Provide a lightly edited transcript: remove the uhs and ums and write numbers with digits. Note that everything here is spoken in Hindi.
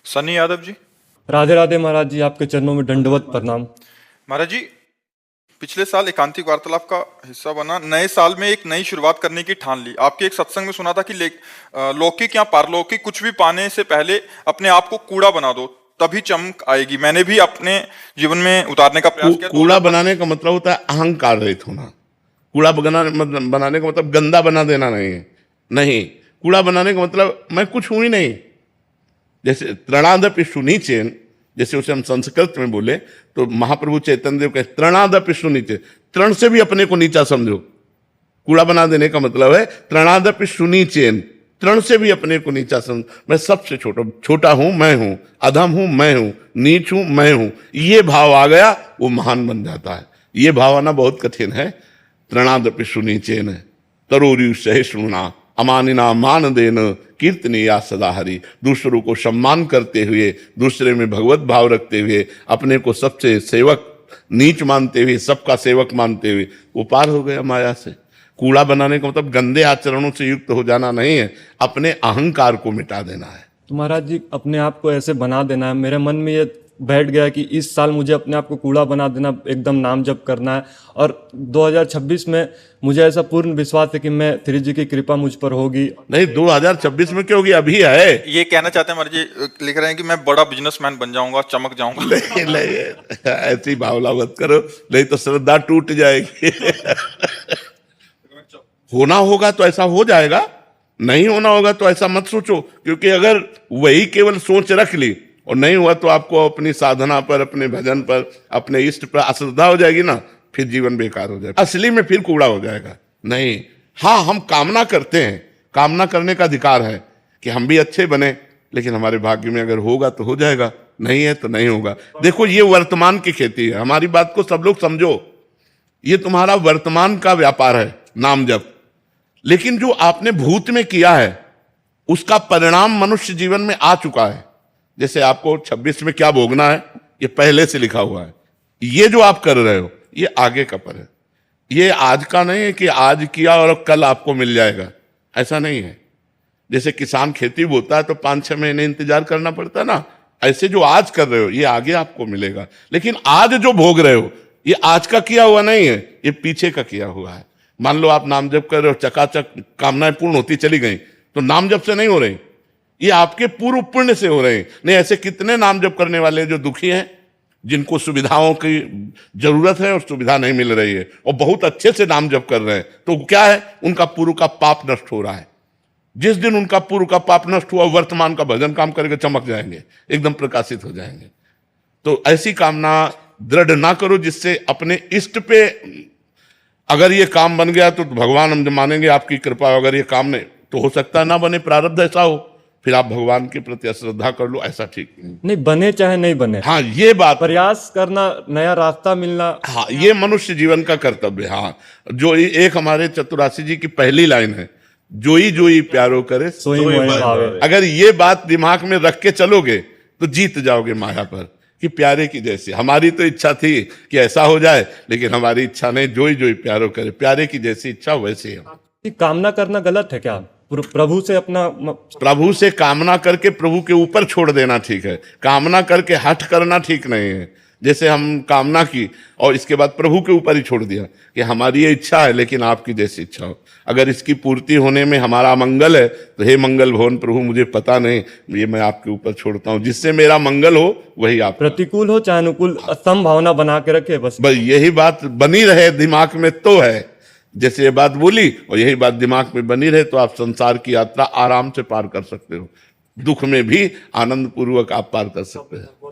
सनी यादव जी। राधे राधे महाराज जी, आपके चरणों में दंडवत प्रणाम। महाराज जी, पिछले साल एकांतिक वार्तालाप का हिस्सा बना, नए साल में एक नई शुरुआत करने की ठान ली। आपके एक सत्संग में सुना था कि लौकिक या पारलौकिक कुछ भी पाने से पहले अपने आप को कूड़ा बना दो, तभी चमक आएगी। मैंने भी अपने जीवन में उतारने का प्रयास किया। कूड़ा बनाने का मतलब होता है अहंकार रहित होना। कूड़ा बनाने का मतलब गंदा बना देना नहीं है। नहीं, कूड़ा बनाने का मतलब मैं कुछ हूं ही नहीं। जैसे तृणादपि शुनिचेन, जैसे उसे हम संस्कृत में बोले तो महाप्रभु चैतन्य देव कहते तृणादपि शुनिचेन, तृण से भी अपने को नीचा समझो। कूड़ा बना देने का मतलब है तृणादपि शुनिचेन, तृण से भी अपने को नीचा समझ। मैं सबसे छोटा हूं मैं हूं, अधम हूं मैं हूं, नीच हूं मैं हूं। ये भाव आ गया, वो महान बन जाता है। ये भाव आना बहुत कठिन है। तृणादपि शुनिचेन तरोरी सहिष्णुना अमानिना मान देन कीर्तनीया सदा हरि। दूसरों को सम्मान करते हुए, दूसरे में भगवत भाव रखते हुए, अपने को सबसे सेवक नीच मानते हुए, सबका सेवक मानते हुए वो पार हो गया माया से। कूड़ा बनाने का मतलब गंदे आचरणों से युक्त हो जाना नहीं है, अपने अहंकार को मिटा देना है। तो महाराज जी, अपने आप को ऐसे बना देना है। मेरे मन में ये बैठ गया कि इस साल मुझे अपने आप को कूड़ा बना देना, एकदम नाम जप करना है। और 2026 में मुझे ऐसा पूर्ण विश्वास है कि मैं 3 जी की कृपा मुझ पर होगी। नहीं, 2026 में क्यों होगी, अभी है। ये कहना चाहते हैं महाराज जी, लिख रहे हैं कि मैं बड़ा बिजनेसमैन बन जाऊंगा, चमक जाऊंगा। नहीं, ऐसी भावना मत करो, नहीं तो श्रद्धा टूट जाएगी। होना होगा तो ऐसा हो जाएगा, नहीं होना होगा तो ऐसा मत सोचो। क्योंकि अगर वही केवल सोच रख ली और नहीं हुआ तो आपको अपनी साधना पर, अपने भजन पर, अपने इष्ट पर अश्रद्धा हो जाएगी ना, फिर जीवन बेकार हो जाएगा, असली में फिर कूड़ा हो जाएगा। नहीं, हाँ, हम कामना करते हैं, कामना करने का अधिकार है कि हम भी अच्छे बने, लेकिन हमारे भाग्य में अगर होगा तो हो जाएगा, नहीं है तो नहीं होगा। देखो, ये वर्तमान की खेती है। हमारी बात को सब लोग समझो, ये तुम्हारा वर्तमान का व्यापार है, नाम जप। लेकिन जो आपने भूत में किया है उसका परिणाम मनुष्य जीवन में आ चुका है। जैसे आपको 26 में क्या भोगना है, ये पहले से लिखा हुआ है। ये जो आप कर रहे हो ये आगे का पर है, ये आज का नहीं है कि आज किया और कल आपको मिल जाएगा, ऐसा नहीं है। जैसे किसान खेती बोता है तो 5-6 महीने इंतजार करना पड़ता है ना, ऐसे जो आज कर रहे हो ये आगे आपको मिलेगा। लेकिन आज जो भोग रहे हो ये आज का किया हुआ नहीं है, ये पीछे का किया हुआ है। मान लो आप नाम जप कर रहे हो, चकाचक कामनाएं पूर्ण होती चली गई, तो नाम जप से नहीं हो रही, ये आपके पूर्व पुण्य से हो रहे हैं। नहीं, ऐसे कितने नाम जप करने वाले जो दुखी हैं, जिनको सुविधाओं की जरूरत है और सुविधा नहीं मिल रही है, और बहुत अच्छे से नाम जप कर रहे हैं, तो क्या है, उनका पूर्व का पाप नष्ट हो रहा है। जिस दिन उनका पूर्व का पाप नष्ट हुआ, वर्तमान का भजन काम करके चमक जाएंगे, एकदम प्रकाशित हो जाएंगे। तो ऐसी कामना दृढ़ ना करो जिससे अपने इष्ट पे, अगर ये काम बन गया तो भगवान हम मानेंगे आपकी कृपा, अगर ये काम नहीं तो हो सकता है ना बने, प्रारब्ध ऐसा हो, फिर आप भगवान के प्रति अश्रद्धा कर लो, ऐसा ठीक नहीं बने चाहे नहीं बने, हाँ, ये बात, प्रयास करना, नया रास्ता मिलना, हाँ, ये मनुष्य जीवन का कर्तव्य। हाँ, जो एक हमारे चतुरासी जी की पहली लाइन है, जोई जोई प्यारो करे सोई मोहि भावे। अगर ये बात दिमाग में रख के चलोगे तो जीत जाओगे माया पर, कि प्यारे की जैसी। हमारी तो इच्छा थी कि ऐसा हो जाए, लेकिन हमारी इच्छा नहीं, जोई जोई प्यारो करे, प्यारे की जैसी इच्छा वैसे है। कामना करना गलत है क्या? प्रभु से अपना, प्रभु से कामना करके प्रभु के ऊपर छोड़ देना ठीक है, कामना करके हठ करना ठीक नहीं है। जैसे हम कामना की और इसके बाद प्रभु के ऊपर ही छोड़ दिया कि हमारी ये इच्छा है लेकिन आपकी जैसी इच्छा हो, अगर इसकी पूर्ति होने में हमारा मंगल है तो हे मंगल भवन प्रभु, मुझे पता नहीं, ये मैं आपके ऊपर छोड़ता हूँ, जिससे मेरा मंगल हो वही आप। प्रतिकूल हो चाहे अनुकूल, संभावना बना के रखे बस यही बात बनी रहे दिमाग में तो है। जैसे ये बात बोली और यही बात दिमाग में बनी रहे तो आप संसार की यात्रा आराम से पार कर सकते हो, दुख में भी आनंद पूर्वक आप पार कर सकते हैं।